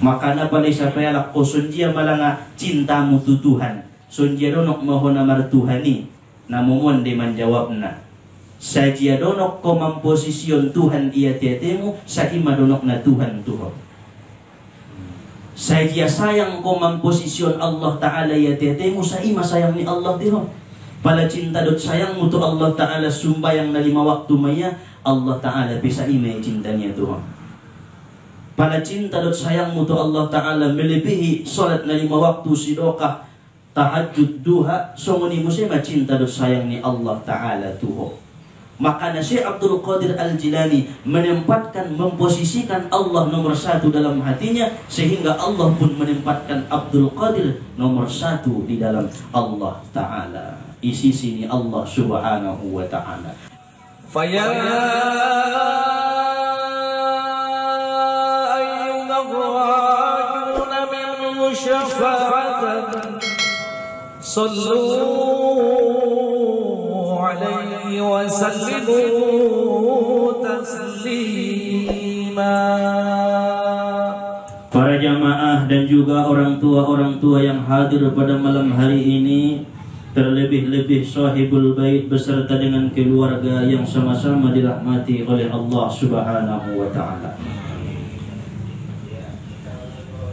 Makana pala sa payalak o sunjia malanga cintamu tu Tuhan. Sunjia donok mohon amar Tuhani. Namun de menjawab na. Sajia donok ko memposision Tuhan ia tetemu sa ima donok na Tuhan Tuhan. Sajia sayang ko memposision Allah Ta'ala ia tetemu sa ima sayang ni Allah Tuhan. Pala cinta dot sayang mutu Allah Ta'ala sumbayang na 5 waktu maya Allah Ta'ala bisa ima cintanya Tuhan. Pala cinta dot sayang mutu Allah Ta'ala melebihi salat na 5 waktu sidokah tahajud duha songoni musema cinta dot sayang ni Allah Ta'ala Tuhan. Makanya Syekh Abdul Qadir Al-Jilani menempatkan, memposisikan Allah nomor 1 dalam hatinya, sehingga Allah pun menempatkan Abdul Qadir nomor 1 di dalam Allah Ta'ala. Isi sini Allah Subhanahu wa Ta'ala. Faya ayyuhar-rajuna min syafa'atan sallu alaihi wa sallimu taslima. Para jamaah dan juga orang tua yang hadir pada malam hari ini, terlebih-lebih sahibul bait beserta dengan keluarga yang sama-sama dirahmati oleh Allah Subhanahu wa Ta'ala.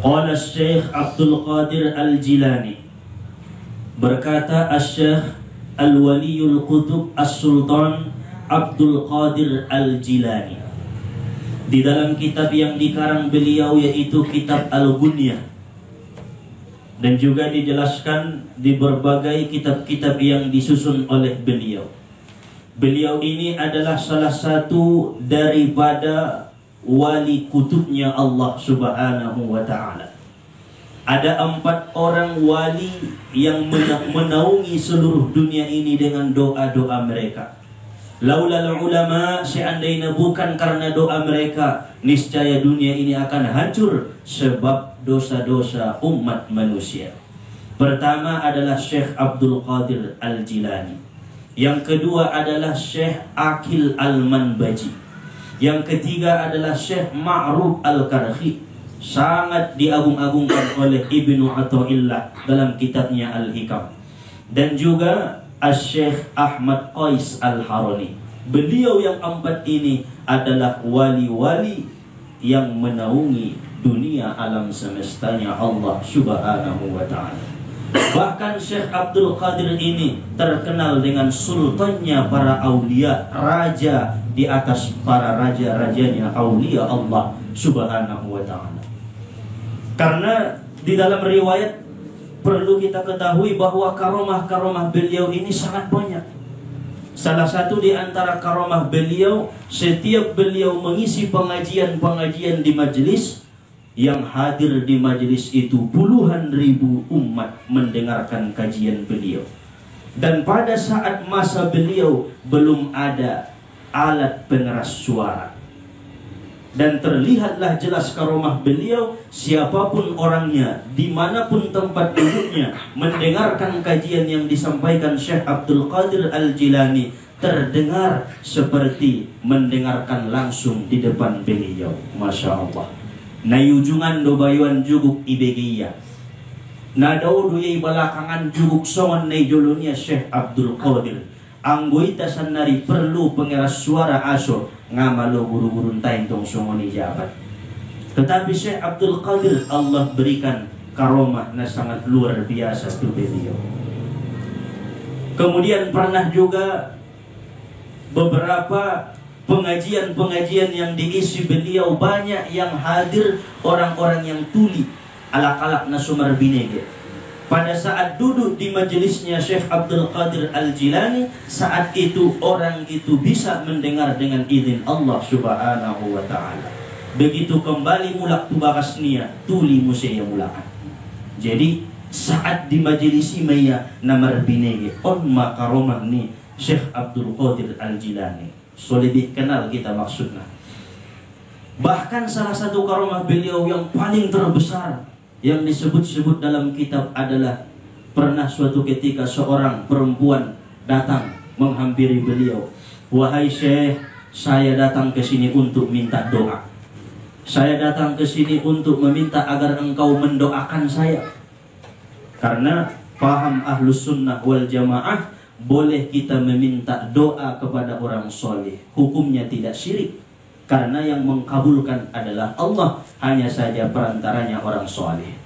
Qala Syekh Abdul Qadir Al-Jilani, berkata Syekh Al-Waliyul Qutub As-Sultan Abdul Qadir Al-Jilani di dalam kitab yang dikarang beliau, yaitu kitab Al-Ghunyah, dan juga dijelaskan di berbagai kitab-kitab yang disusun oleh beliau. Beliau ini adalah salah satu daripada wali kutubnya Allah Subhanahu wa Ta'ala. Ada 4 orang wali yang menaungi seluruh dunia ini dengan doa-doa mereka. Laulal ulama, seandainya bukan karena doa mereka, niscaya dunia ini akan hancur sebab dosa-dosa umat manusia. Pertama adalah Syekh Abdul Qadir Al-Jilani. Yang kedua adalah Syekh Aqil Al-Manbaji. Yang ketiga adalah Syekh Ma'ruf Al-Karhi. Sangat diagung-agungkan oleh Ibnu Athaillah dalam kitabnya Al-Hikam. Dan juga Syekh Ahmad Qais Al-Harani. Beliau yang 4 ini adalah wali-wali yang menaungi dunia alam semestanya Allah Subhanahu wa Ta'ala. Bahkan Syekh Abdul Qadir ini terkenal dengan sultannya para aulia, raja di atas para raja-rajanya aulia Allah Subhanahu wa Ta'ala. Karena di dalam riwayat perlu kita ketahui bahwa karomah-karomah beliau ini sangat banyak. Salah satu di antara karomah beliau, setiap beliau mengisi pengajian-pengajian di majelis, yang hadir di majelis itu puluhan ribu umat mendengarkan kajian beliau. Dan pada saat masa beliau belum ada alat pengeras suara. Dan terlihatlah jelas karomah beliau, siapapun orangnya, dimanapun tempat duduknya, mendengarkan kajian yang disampaikan Syekh Abdul Qadir Al-Jilani, terdengar seperti mendengarkan langsung di depan beliau. Masya Allah. Nayujungan do bayuan juguk ibegiya, nadau duyay balakangan juguk songan na julunya Syekh Abdul Qadir. Anggoita sanari perlu pengeras suara aso ngamalo guru-gurun tain tong songoni jabat. Tetapi Syekh Abdul Qadir Allah berikan karomah na sangat luar biasa tu beliau. Kemudian pernah juga beberapa pengajian-pengajian yang diisi beliau, banyak yang hadir orang-orang yang tuli alak-alak na sumar binege. Pada saat duduk di majelisnya Syekh Abdul Qadir Al-Jilani, saat itu orang itu bisa mendengar dengan izin Allah Subhanahu wa Ta'ala. Begitu kembali mulak tubakas niya, tuli musaya mulakan. Jadi saat di majelisi maya namar binege on makaromah ni Syekh Abdul Qadir Al-Jilani. So lebih kenal kita maksudnya. Bahkan salah satu karomah beliau yang paling terbesar yang disebut-sebut dalam kitab adalah pernah suatu ketika seorang perempuan datang menghampiri beliau. Wahai Syekh, saya datang ke sini untuk minta doa. Saya datang ke sini untuk meminta agar engkau mendoakan saya. Karena paham ahlus sunnah wal jamaah, boleh kita meminta doa kepada orang soleh. Hukumnya tidak syirik, karena yang mengkabulkan adalah Allah, hanya saja perantaranya orang soleh.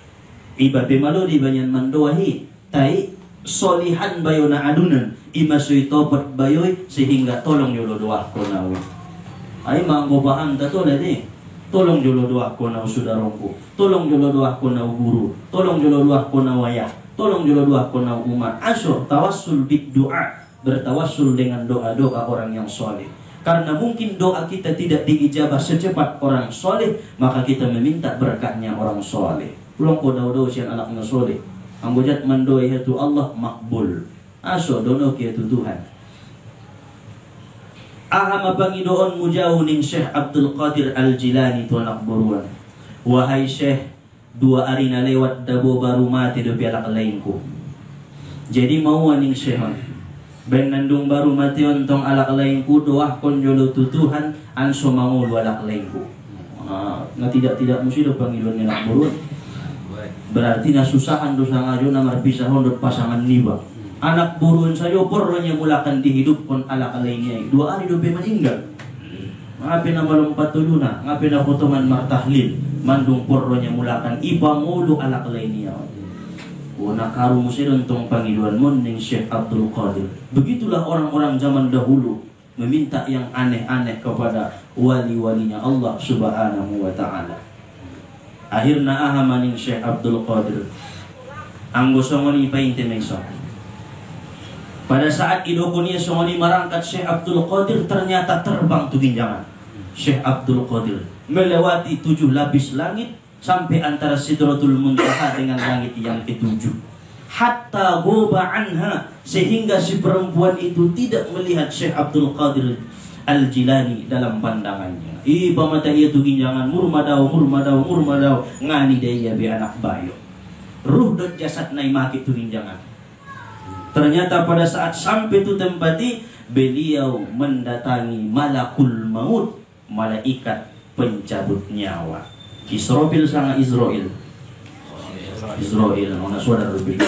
Iba bemalu di banyak mendoahi, tai solihan bayona adunan, ima sui topat bayoy, sehingga tolong jolo doa konau. Ay manggo bahan tato lagi. Tolong jolo doa konau sudarongku, tolong jolo doa konau guru, tolong jolo doa konau ayah, tolong jolo doa konau umat. Asyur tawassul bid doa, bertawassul dengan doa-doa orang yang soleh. Karena mungkin doa kita tidak diijabah secepat orang soleh, maka kita meminta berkahnya orang soleh. Pulang ko daw siya anaknya soleh. Ang gujat mandoy itu Allah makbul. Aso dono kia tu Tuhan. Ahama pangidoon mo jauh ning Syekh Abdul Qadir Al-Jilani tu anak buruan. Wahai Syekh, 2 hari na lewat dabo baru mati do pialak lain ko. Jadi mau ning Syekh, ben nandung baru mati ontong alak lain ko, doah kon jolo tutuhan anso mangulu alak lain ko. Na tidak mesti do pangidoon ni anak buruan. Berarti nasusahan dosa ngajo na marpisahon do pasangan niba. Anak buruan sayo porronya mulakan dihidupkan ala kalainya 2 hari dobe meninggal. Ngapain na malumpat tuluna, ngapain na potongan martahlil, mandung porronya mulakan ipangulu ala kalainya. Wana karu musidon tong pangiluan mon ning Syekh Abdul Qadir. Begitulah orang-orang zaman dahulu meminta yang aneh-aneh kepada wali-walinya Allah Subhanahu wa taala. Akhirna ahama ning Syekh Abdul Qadir. Anggo songoni painte meso. Pada saat idokunia songoni marangkat Syekh Abdul Qadir, ternyata terbang tu ginjangan. Syekh Abdul Qadir melewati 7 lapis langit sampai antara Sidratul Muntaha dengan langit yang ke-7. Hatta goba anha, sehingga si perempuan itu tidak melihat Syekh Abdul Qadir Al-Jilani dalam pandangannya. Iba mata ia tu ginjangan murmadau ngani dia be anak bayo. Ruh dan jasad nai maki tu ginjangan. Ternyata pada saat sampai itu tempati, beliau mendatangi malakul maut, malaikat pencabut nyawa. Israfil sama Israel. Mana saudara berbeda.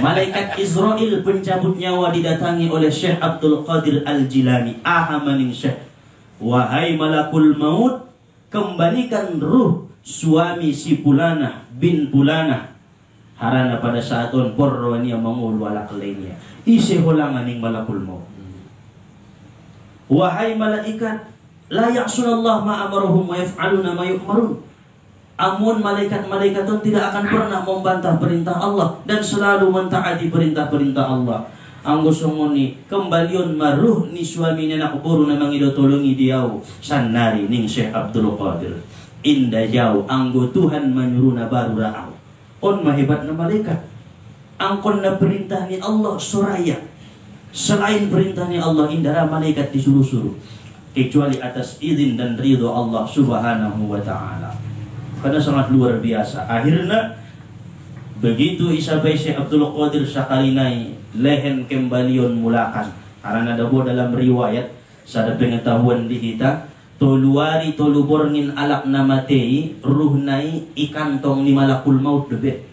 Malaikat Israel pencabut nyawa didatangi oleh Syekh Abdul Qadir Al-Jilani. Ahamaning Syekh, wahai malakul maut, kembalikan ruh suami si Pulana bin Pulana. Harana pada saat on porro niya mangul wala lainnya. Isi hulangan ning malakul maut. Wahai malaikat, la ya'sunallah ma amaruhum wa yaf'aluna ma yu'marun. Amun malaikat-malaikat itu tidak akan pernah membantah perintah Allah dan selalu mentaati perintah-perintah Allah. Anggo songoni kembalion maruh ni suaminya nak buru na mangido tolongi diau sanari ning Syekh Abdul Qadir. Inda jauh anggo Tuhan menyuruh na baru ra'au. On mahebat na malaikat. Angkon na perintah ni Allah suraya. Selain perintah ni Allah, indara malaikat disuruh-suruh. Kecuali atas izin dan ridho Allah Subhanahu wa ta'ala. Karena sangat luar biasa. Akhirnya begitu isabai Syekh Abdul Qadir sakalinai lehen kembalion mulakan. Karena ada dalam riwayat sada pengetahuan di kita, toluari toluborngin alak namatei ruhnai ikantong ni malakul maut debe.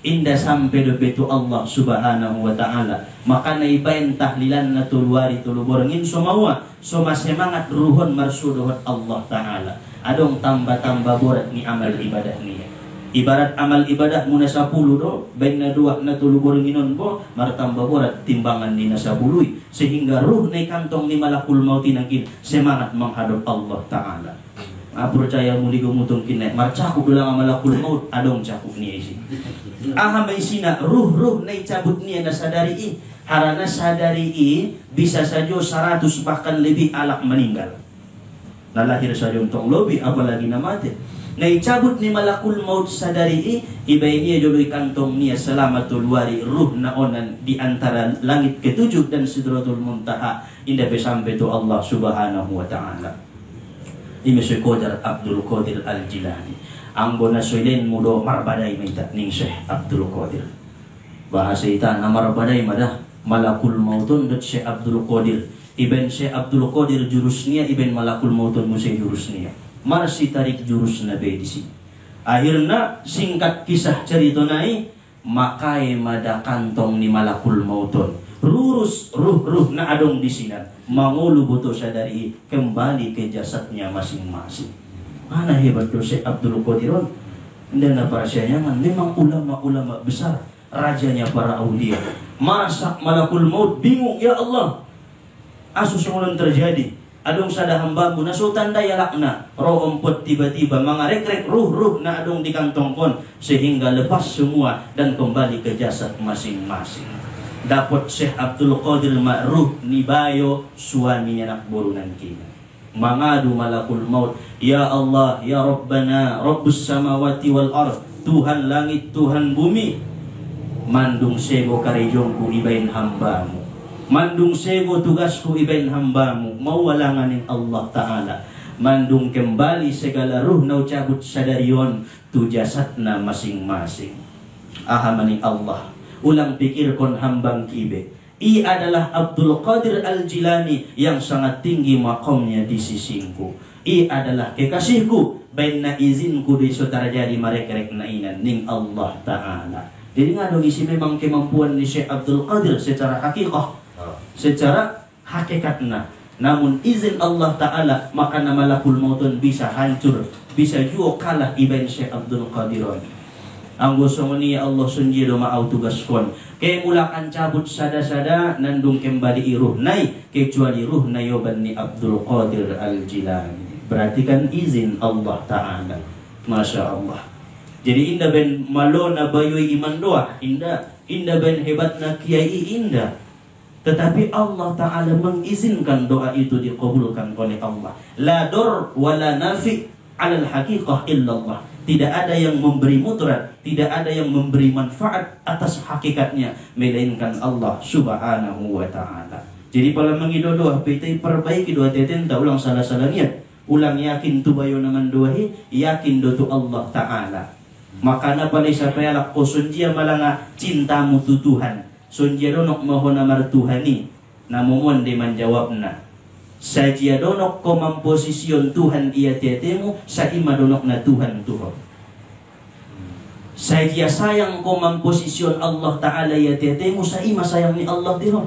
Inda sampai debe tu Allah Subhanahu wa ta'ala. Maka naibain tahlilan na toluari toluborngin somawa. Soma semangat ruhon marsudohot Allah ta'ala. Adong tambah-tambah borat ni amal ibadah niya. Ibarat amal ibadah muna 10 do, bain na 2 na tulubornginon po, martambah borat timbangan ni na 10. Sehingga ruh na kantong ni malakul mautin ang semangat menghadap Allah ta'ala. Percaya muli gumutong kinay, marcakup dolang ang malakul maut, adong cakup niya isi. Aha may sina, ruh na icabut niya na sadari harana sadari bisa saja 100 bahkan lebih alak meninggal. Nalahir saja untuk lobi, apalagi na mati. Naicabut ni malakul maut sadari ibay niya joloy kantong niya salamatul wari ruh na onan di antara langit ke-7 dan Sidratul Muntaha inda sampai to Allah Subhanahu wa ta'ala. Ini Syekh Abdul Qadir Al-Jilani. Anggo na soilen mudo marbaday maitat ning Syekh Abdul Qadir. Bahasa ita na marbaday madah malakul mautun dot Syekh Abdul Qadir. Iben Syekh Abdul Qadir jurusnya, iben malakul mautun musay jurusnya. Marsi tarik jurus nabe di sini. Akhirnya singkat kisah cerita nai, makai mada kantong ni malakul mauton. Lurus ruh na adong di sini. Mangulu butuh sadari kembali ke jasadnya masing-masing. Mana hebat Syekh Abdul Qadir. Dan para syayangan memang ulama-ulama besar, rajanya para aulia. Masa malakul maut bingung, ya Allah. Asus yang terjadi. Adong sada hambamu na sultan daya lakna roh ompot tiba-tiba mangarek-rek ruh na adong di kantongkon sehingga lepas semua dan kembali ke jasad masing-masing. Dapat Syekh Abdul Qadir Ma'ruh nibayo suaminya nak burunan kita. Mangadu malakul maut, ya Allah, ya Rabbana, Rabbus samawati wal ard, Tuhan langit, Tuhan bumi. Mandung sego karejongku ibain hambamu. Mandung sego tugasku ibain hambamu. Mawalanganin Allah Ta'ala. Mandung kembali segala ruh na ucabut sadarion tu jasadna masing-masing. Ahamani Allah. Ulang pikir kon hambang kibe. I adalah Abdul Qadir Al-Jilani yang sangat tinggi makamnya di sisingku. I adalah kekasihku. Bain na izinku di saudara jadi marek-rek nainan ning Allah Ta'ala. Jadi ngadong isi memang kemampuan ni Syekh Abdul Qadir secara hakikah. Secara hakikatna. Namun izin Allah Ta'ala maka nama malakul mautun bisa hancur, bisa juga kalah ibain Syekh Abdul Qadir. Ang gusto mo niya Allah sunjiro maaw tugas kon. Kaya mulakan cabut sada-sada nandung kembali iruh nay kecuali ruh na yoban ni Abdul Qadir Al-Jilani. Berarti kan izin Allah Ta'ala. Masya Allah. Jadi indah ben malo na bayoy iman doa. Indah ben hebat na kiai indah. Tetapi Allah Ta'ala mengizinkan doa itu dikabulkan oleh Allah. La dur wa la nafi alal haqiqah illallah. Tidak ada yang memberi mudarat, tidak ada yang memberi manfaat atas hakikatnya melainkan Allah Subhanahu wa Ta'ala. Jadi pala mengido doa PT perbaiki doa teten tak ulang salah-salah niat. Ulang yakin tu bayo naman doahi, yakin do tu Allah Ta'ala. Makana pala siapa yalak ko sunjia malanga cintamu tu Tuhan. Sunjia donok mohon amar Tuhani. Namun dia menjawab na. Sajia donok ko mamposision Tuhan ia tiatemu, sa ima donok na Tuhan Tuhan. Sajia sayang ko mamposision Allah Ta'ala ia tiatemu, sa ima sayang ni Allah Tuhan.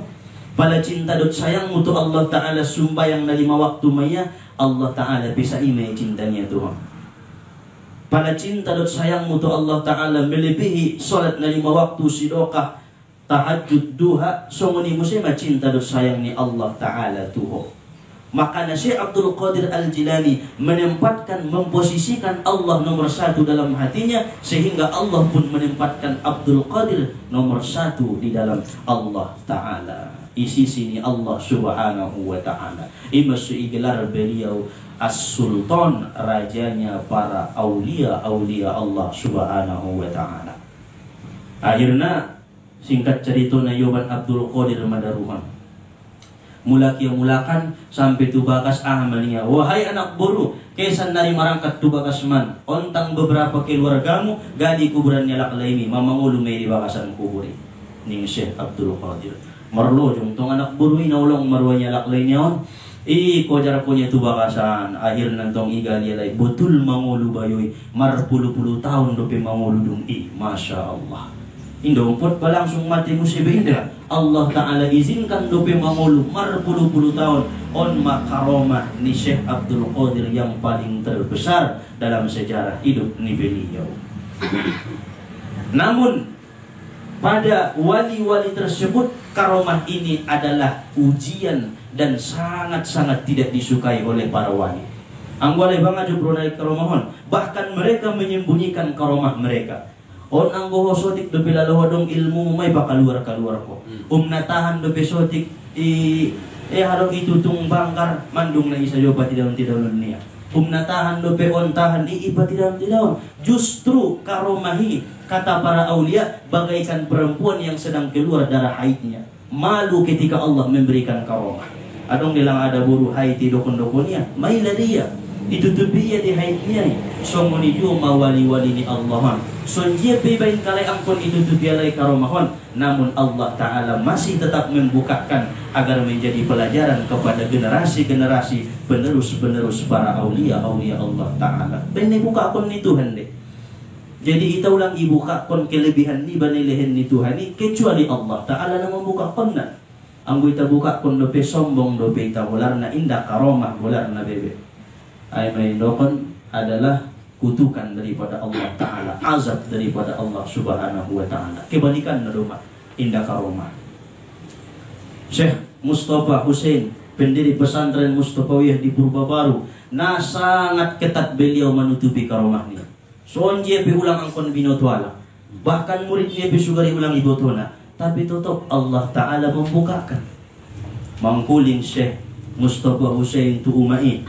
Pala cinta dot sayangmu tu Allah Ta'ala sumbayang na 5 waktu maya, Allah Ta'ala bisa ima cintanya Tuhan. Pala cinta dot sayangmu tu Allah Ta'ala melebihi salat na 5 waktu sidokah tahajud duha, songoni musima cinta dan sayang ni Allah Ta'ala tuho. Maka Syekh Abdul Qadir Al-Jilani menempatkan, memposisikan Allah nomor 1 dalam hatinya, sehingga Allah pun menempatkan Abdul Qadir nomor 1 di dalam Allah Ta'ala. Isi sini Allah Subhanahu wa Ta'ala. Imasu gelar beliau As-Sultan, rajanya para aulia Allah Subhanahu wa Ta'ala. Akhirnya singkat cerita na yoban Abdul Qadir madaruhan. Mulakan sampai tu bakas ahmania. Wahai anak boru, kesan nari marangkat tu bakas man. Ontang beberapa keluargamu gadi kuburan nyalak laimi. Mamangulu may di bakasan kuburi. Ning Syekh Abdul Qadir. Marlo jong tong anak boru inaulong marwa nyalak lainyaon. Kojar punya tu bakasan. Akhir nantong igali lay. Betul mangulu bayoy. Mar puluh-puluh tahun dope mangulu dung Masya Allah. Indo pot pa langsung mati musibah. Allah Ta'ala izinkan dope mangulu mar puluh-puluh tahun on makaromah ni Syekh Abdul Qadir yang paling terbesar dalam sejarah hidup ni beliau. Namun pada wali-wali tersebut karomah ini adalah ujian dan sangat-sangat tidak disukai oleh para wali. Ang wali banget jubro naik karomahon, bahkan mereka menyembunyikan karomah mereka. On ang gohosotik do pilalohodong ilmu may bakaluar-kaluar ko. Natahan do besotik harong itutung bangkar mandung na isa yo pati daun niya. Natahan do pe ontahan pati daun. Justru karomahi kata para aulia bagaikan perempuan yang sedang keluar darah haidnya. Malu ketika Allah memberikan karomah. Adong nilang ada buru haid dokon-dokonnya. May dia. Itu tu biya di haitnya. So menuju mawali-wali ni Allah. So dia bebain kalai angkon itu tu bialai karomahon. Namun Allah Ta'ala masih tetap membukakan agar menjadi pelajaran kepada generasi-generasi penerus-penerus para aulia-aulia Allah Ta'ala. Bene buka kon ni Tuhan deh. Jadi kita ulang ibuka kon kelebihan ni banilehen ni Tuhan ni kecuali Allah Ta'ala na membuka kon na. Ang kita buka kon dope sombong dope ita bolar na indah karomah bolar na bebe. Ay may dokon adalah kutukan daripada Allah Ta'ala, azab daripada Allah Subhanahu wa Ta'ala. Kebalikan na rumah indah karomah. Syekh Mustafa Hussein, pendiri pesantren Mustafawiyah di Purba Baru, na sangat ketat beliau menutupi karomah ni. Soon dia ulang angkon binotwala. Bahkan muridnya sugari ulang ibotona. Tapi tetap Allah Ta'ala membukakan. Mangkuling Syekh Mustafa Hussein tu umai.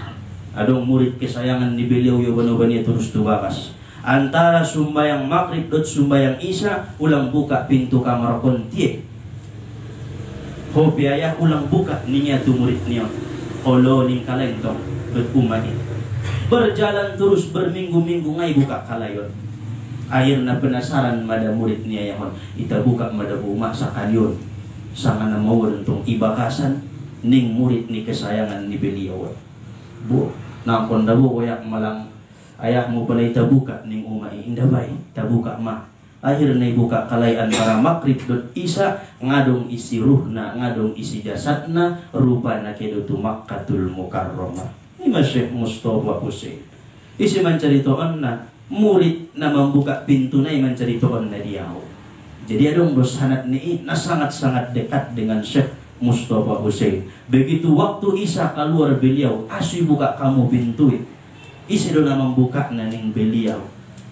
Adong murid kesayangan ni beliau ya bano-bani terus tubakas. Antara sumbayang maghrib dan sumbayang isya ulang buka pintu kamar kontie. Ho biaya ulang buka niya tu murid niya. Olo ning kalentong bet umai. Berjalan terus berminggu-minggu ngai buka kalayon. Akhirnya penasaran mada murid niya yang ita buka mada rumah sakalion. Sangan mau untuk ibakasan ning murid ni kesayangan ni beliau. Bu, nangkon dabu oyak malang ayahmu pala ita buka ning umai indah baik tabuka mah. Akhirnya buka kalai antara makrib dan isya ngadong isi ruhna ngadong isi jasadna rupana kedutu Makkatul Mukarramah. Ini Syekh Mustafa Hussein. Isi menceritakan na murid na membuka pintu na menceritakan na dia. Jadi adong bersanad ni na sangat-sangat dekat dengan Syekh Mustafa Hussein. Begitu waktu Isa keluar beliau, asli buka kamu pintu. Isi dona membuka naning beliau.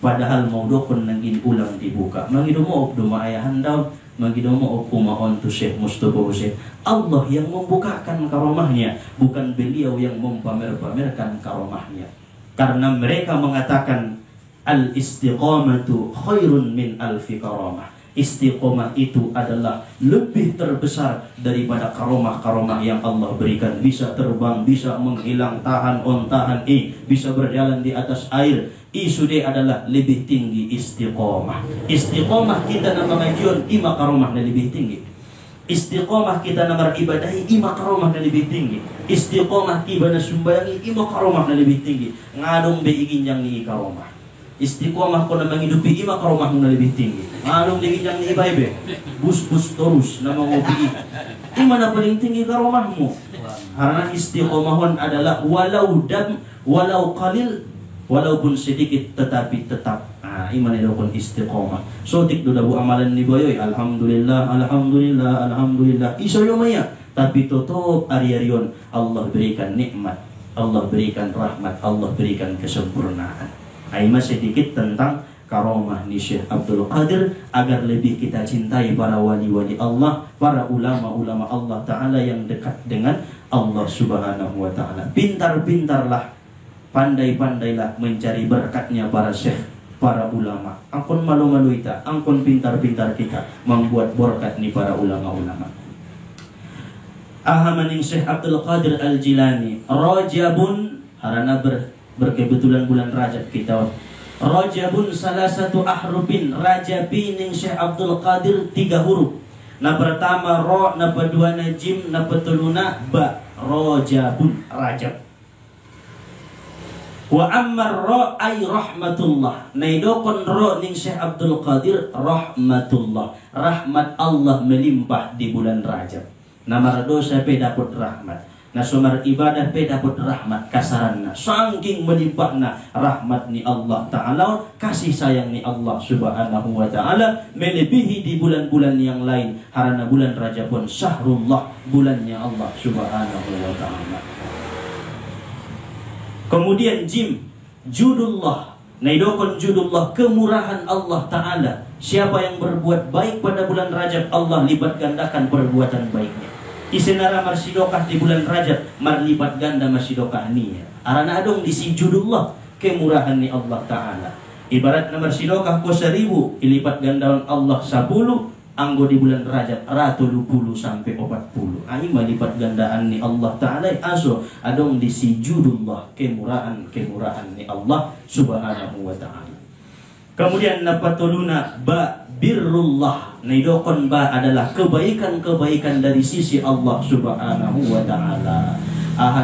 Padahal mau dokon nangin ulang dibuka. Magido mo op duma ayahan daw, magido mo op umaon tu Syekh Mustafa Hussein. Allah yang membukakan karomahnya, bukan beliau yang mempamer-pamerkan karomahnya. Karena mereka mengatakan al-istiqamatu khairun min alfi karamah. Istiqomah itu adalah lebih terbesar daripada karomah-karomah yang Allah berikan. Bisa terbang, bisa menghilang, tahan on, tahan bisa berjalan di atas air. Sudah adalah lebih tinggi istiqomah. Istiqomah kita nama ngajian ima karomah na lebih tinggi. Istiqomah kita nama ibadahi ima karomah na lebih tinggi. Istiqomah tiba na sumbayangi ima karomah na lebih tinggi. Ngadong beigin yang ni karomah. Istiqomah ko na manghidupi ima karomah na lebih tinggi. Ngadong beigin yang ni ibaibe. Bus-bus terus na mangopi. Ima na paling tinggi karomahmu. Karena istiqomahon adalah walau qalil, walaupun sedikit tetapi tetap. Iman itu pun istiqomah. So tik do dabu amalan ni boyoy. Alhamdulillah, alhamdulillah, alhamdulillah. Iso yo maya. Tapi tutup ari-arion Allah berikan nikmat, Allah berikan rahmat, Allah berikan kesempurnaan. Ima sedikit tentang karomah ni Syekh Abdul Qadir agar lebih kita cintai para wali-wali Allah, para ulama-ulama Allah Ta'ala yang dekat dengan Allah Subhanahu wa Ta'ala. Pintar-pintarlah, pandai-pandailah mencari berkatnya para syekh, para ulama. Angkon malu-malu kita, angkon pintar-pintar kita membuat berkat ni para ulama-ulama. Ahamaning Syekh Abdul Qadir Al-Jilani, Rajabun, harana berkebetulan bulan Rajab kita. Rajabun salah satu ahrufin, Rajabi ning Syekh Abdul Qadir 3 huruf. Na pertama ro, na kedua na jim, na petuluna ba. Rajabun, Rajab. Wa ammar ro ay rahmatullah. Naidokon ro ning Syekh Abdul Qadir rahmatullah. Rahmat Allah melimpah di bulan Rajab. Nama dosa pe dapat rahmat. Na sumar ibadah pe dapat rahmat kasaranna. Sangking melimpahna rahmat ni Allah Ta'ala, kasih sayang ni Allah Subhanahu wa Ta'ala melebihi di bulan-bulan yang lain. Karena bulan Rajab pun syahrullah, bulannya Allah Subhanahu wa Ta'ala. Kemudian jim, judullah. Naidokon judullah, kemurahan Allah Ta'ala. Siapa yang berbuat baik pada bulan Rajab, Allah lipat gandakan perbuatan baiknya. Isenara marsidokah di bulan Rajab, marlipat ganda marsidokah niya. Arana adong di si judullah, kemurahan ni Allah Ta'ala. Ibarat na marsidokah ko 1000, ilipat gandaon Allah 10, anggo di bulan Rajab 30 sampai 40. aima lipat gandaan ni Allah Ta'ala aso adong di sujudullah kemurahan ni Allah Subhanahu wa Ta'ala. Kemudian napatuluna ba birrullah, nidokon ba adalah kebaikan-kebaikan dari sisi Allah Subhanahu wa Ta'ala.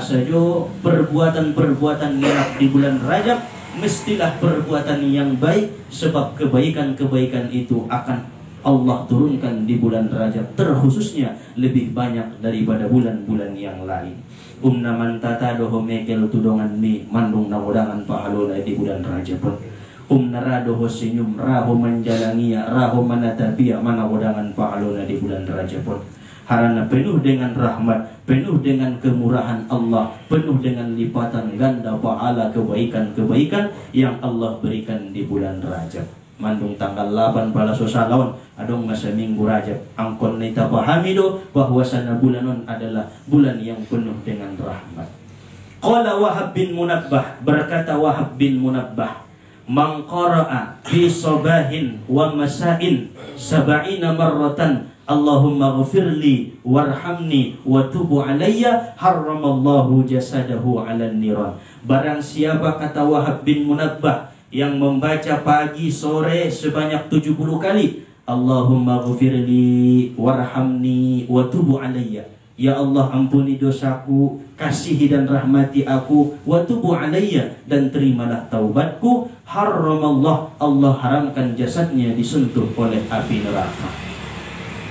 Sajo perbuatan-perbuatan niat di bulan Rajab mestilah perbuatan yang baik, sebab kebaikan-kebaikan itu akan Allah turunkan di bulan Rajab, terkhususnya lebih banyak daripada bulan-bulan yang lain. Man tatadoho mekel tudongan ni mandung nawadangan pahalona di bulan Rajab. Naradoho senyum raho manjalangia raho manatapia manawadangan pahalona di bulan Rajab. Harana penuh dengan rahmat, penuh dengan kemurahan Allah, penuh dengan lipatan ganda pahala kebaikan-kebaikan yang Allah berikan di bulan Rajab. Mandung tanggal 8 bala sosalawan adong masa minggu Rajab. Angkon nita pahamido bahwasana bulanon adalah bulan yang penuh dengan rahmat. Qala Wahab bin Munabbah, berkata Wahab bin Munabbah, man qara'a fi sabahin wa masa'in 70 marratan Allahumma ghafirli warhamni wa tubu alayya harramallahu jasadahu ala niran. Barang siapa, kata Wahab bin Munabbah, yang membaca pagi sore sebanyak 70 kali Allahumma ghafirli warhamni wa tubu alayya, ya Allah ampuni dosaku, kasihi dan rahmati aku, wa tubu alayya, dan terimalah taubatku, harramallah, Allah haramkan jasadnya disentuh oleh api neraka.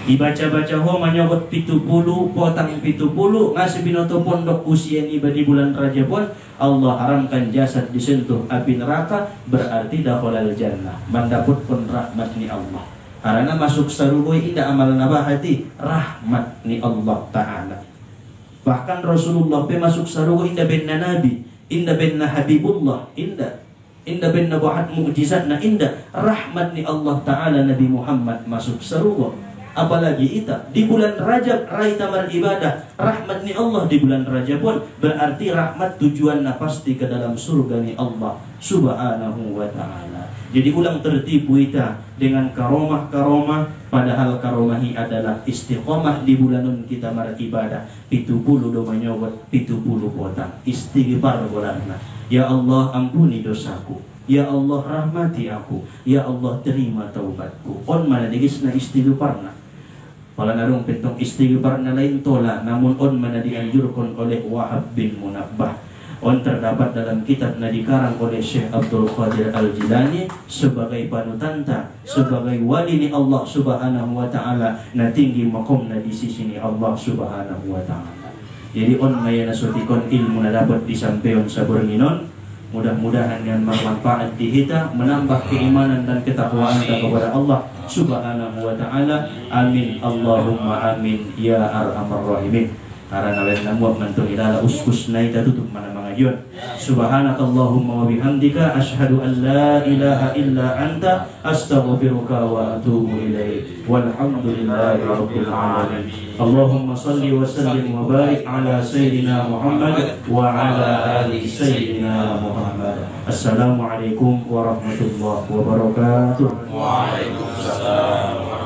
Dibaca-baca ho manyobot 70 potang 70 ngasih binoto pondok usia ni di bulan Rajab pun Allah haramkan jasad disentuh api neraka, berarti dakhulal jannah, mendapat pun rahmat ni Allah. Karena masuk saruboi indah amal nabahati rahmat ni Allah Ta'ala. Bahkan Rasulullah pe masuk saruboi indah benna nabi, indah benna habibullah, indah benna buhat mukjizat na indah rahmat ni Allah Ta'ala. Nabi Muhammad masuk saruboi. Apalagi kita di bulan Rajab rai tamar ibadah, rahmat ni Allah di bulan Rajab pun berarti rahmat tujuannya pasti ke dalam surga ni Allah Subhanahu wa Ta'ala. Jadi ulang tertipu kita dengan karomah-karomah, padahal karomahi adalah istiqomah di bulanun kita mar ibadah 70 do manyowat 70 potang istighfar bulanna. Ya Allah ampuni dosaku, ya Allah rahmati aku, ya Allah terima taubatku. On mana digisna istighfarna. Pala narong pentong istighfar na lain tola, namun on mana dianjurkan oleh Wahab bin Munabbah. On terdapat dalam kitab na dikarang oleh Syekh Abdul Qadir Al-Jilani sebagai panutanta, sebagai wali ni Allah Subhanahu wa Ta'ala, na tinggi makom na di sisi ni Allah Subhanahu wa Ta'ala. Jadi on maya nasutikon ilmu na dapat disampaikan sa Bornginon. Mudah-mudahan yang bermanfaat di kita, menambah keimanan dan ketakwaan kita kepada Allah Subhanahu wa Ta'ala. Amin Allahumma amin ya arhamar rahimin. Karena lain namuat mantung ilala uskus na ita tutup mana mga yun. Subhanakallahumma wa bihamdika ashhadu an la ilaha illa anta astaghfiruka wa atubu ilaik. Walhamdulillahi rabbil alamin. Allahumma salli wa sallim wa barik ala sayyidina Muhammad wa ala ali sayyidina Muhammad. Assalamualaikum warahmatullahi wabarakatuh. Waalaikumsalam.